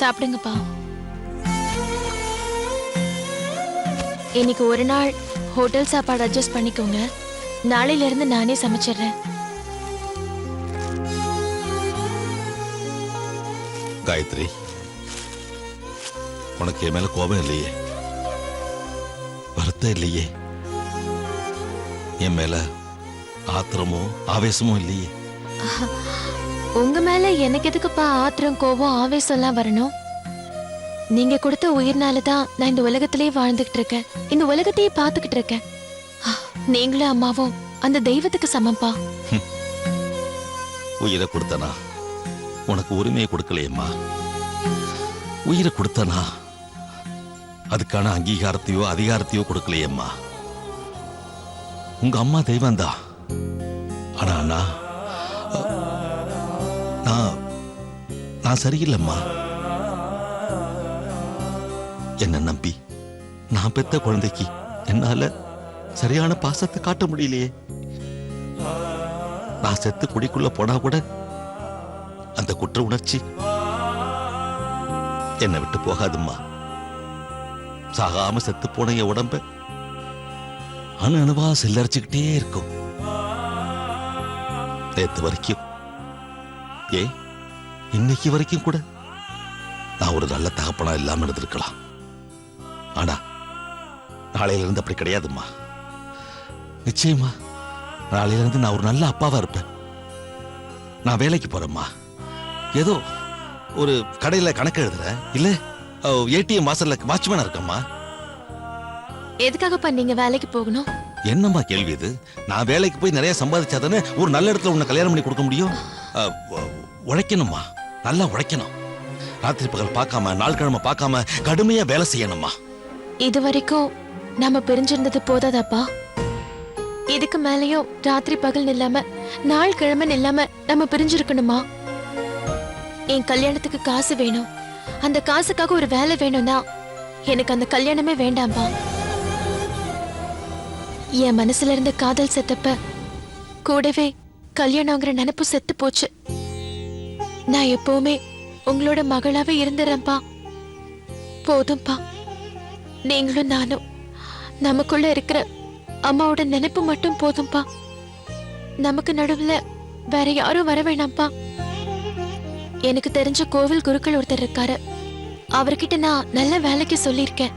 சாப்பிடுங்கப்பா. இன்னைக்கு ஒரு நாள் ஹோட்டல் சாப்பாடு அட்ஜஸ்ட் பண்ணிக்கோங்க. நாளையில இருந்து நானே சமைச்சிடுறேன். காயத்ரி, உனக்கு என் மேல கோபம் இல்லையே, வருத்தம் இல்லையே, என் மேல ஆத்திரமோ ஆவேசமோ இல்லையே? உங்க மேல எனக்கு எதுக்குப்பா ஆத்திரம், கோபம், ஆவேசம் எல்லாம் வரணும்? நீங்க கொடுத்த உயிர்னாலதான் நான் இந்த உலகத்திலேயே வாழ்ந்துகிட்டு இருக்கேன், இந்த உலகத்தையே பாத்துக்கிட்டு இருக்கேன். நீங்களும் அம்மாவும் அந்த தெய்வத்துக்கு சமம்பா. உயிரை கொடுத்தனா உனக்கு உரிமையை கொடுக்கலையம்மா. உயிரை கொடுத்தனா அதுக்கான அங்கீகாரத்தையோ அதிகாரத்தையோ கொடுக்கலையம்மா. உங்க அம்மா தெய்வம்தான். ஆனா நான் சரியில்லைம்மா. என்ன நம்பி நான் பெத்த குழந்தைக்கு என்னால சரியான பாசத்தை காட்ட முடியலையே. நான் செத்து குடிக்குள்ள போனா கூட அந்த குற்ற உணர்ச்சி என்னை விட்டு போகாதும்மா. சாகாம செத்து போன என் உடம்ப அணு அணுவா செல்லரிச்சுக்கிட்டே இருக்கும். நேத்து வரைக்கும், இன்னைக்கு வரைக்கும் கூட நான் ஒரு நல்ல தகப்பனா இல்லாம இருந்திருக்கலாம். ஆனா நாளையில இருந்து அப்படி கிடையாதும்மா. நிச்சயமா நாளையில இருந்து நான் ஒரு நல்ல அப்பாவா இருப்பேன். நான் வேலைக்கு போறேம்மா. ஏதோ ஒரு கடையில கணக்கு எழுதுறேன், இல்ல ஏடிஎம் வாசல்ல வாட்ச்மேனா இருக்கம்மா. எதுக்காகப்பா நீங்க வேலைக்கு போகணும்? என்னம்மா கேள்வி இது? நான் வேலைக்கு போய் நிறைய சம்பாதிச்சாதானே ஒரு நல்ல இடத்துல உன்னை கல்யாணம் பண்ணி கொடுக்க முடியும். உழைக்கணும்மா, நல்லா உழைக்கணும். ராத்திரி பகல் பார்க்காம, நாள் கிழமை பார்க்காம கடுமையா வேலை செய்யணும்மா. இது வரைக்கும் நாம பிரிஞ்சிருந்தது போதாதாப்பா? இதுக்கு மேலயும் ராத்திரி பகல் இல்லாம, நாள் கிழமை இல்லாம நம்ம பிரிஞ்சிருக்கணுமா? என் கல்யாணத்துக்கு காசு வேணும், அந்த காசுக்காக ஒரு வேலை வேணும்னா எனக்கு அந்த கல்யாணமே வேண்டாம்பா. என் மனசுல இருந்த காதல் செத்தப்ப கூடவே கல்யாணங்கிற நினைப்பு செத்து போச்சு. நான் எப்பவுமே உங்களோட மகளாவே இருந்துறேன்ப்பா. போதும்பா. நீங்களும் நானும் நமக்குள்ள இருக்கிற அம்மாவோட நினைப்பு மட்டும் போதும்பா. நமக்கு நடுவுல வேற யாரும் வர வேணாம்ப்பா. எனக்கு தெரிஞ்ச கோவில் குருக்கள் ஒருத்தர் இருக்காரு, அவர்கிட்ட நான் நல்ல வேலைக்கு சொல்லியிருக்கேன்.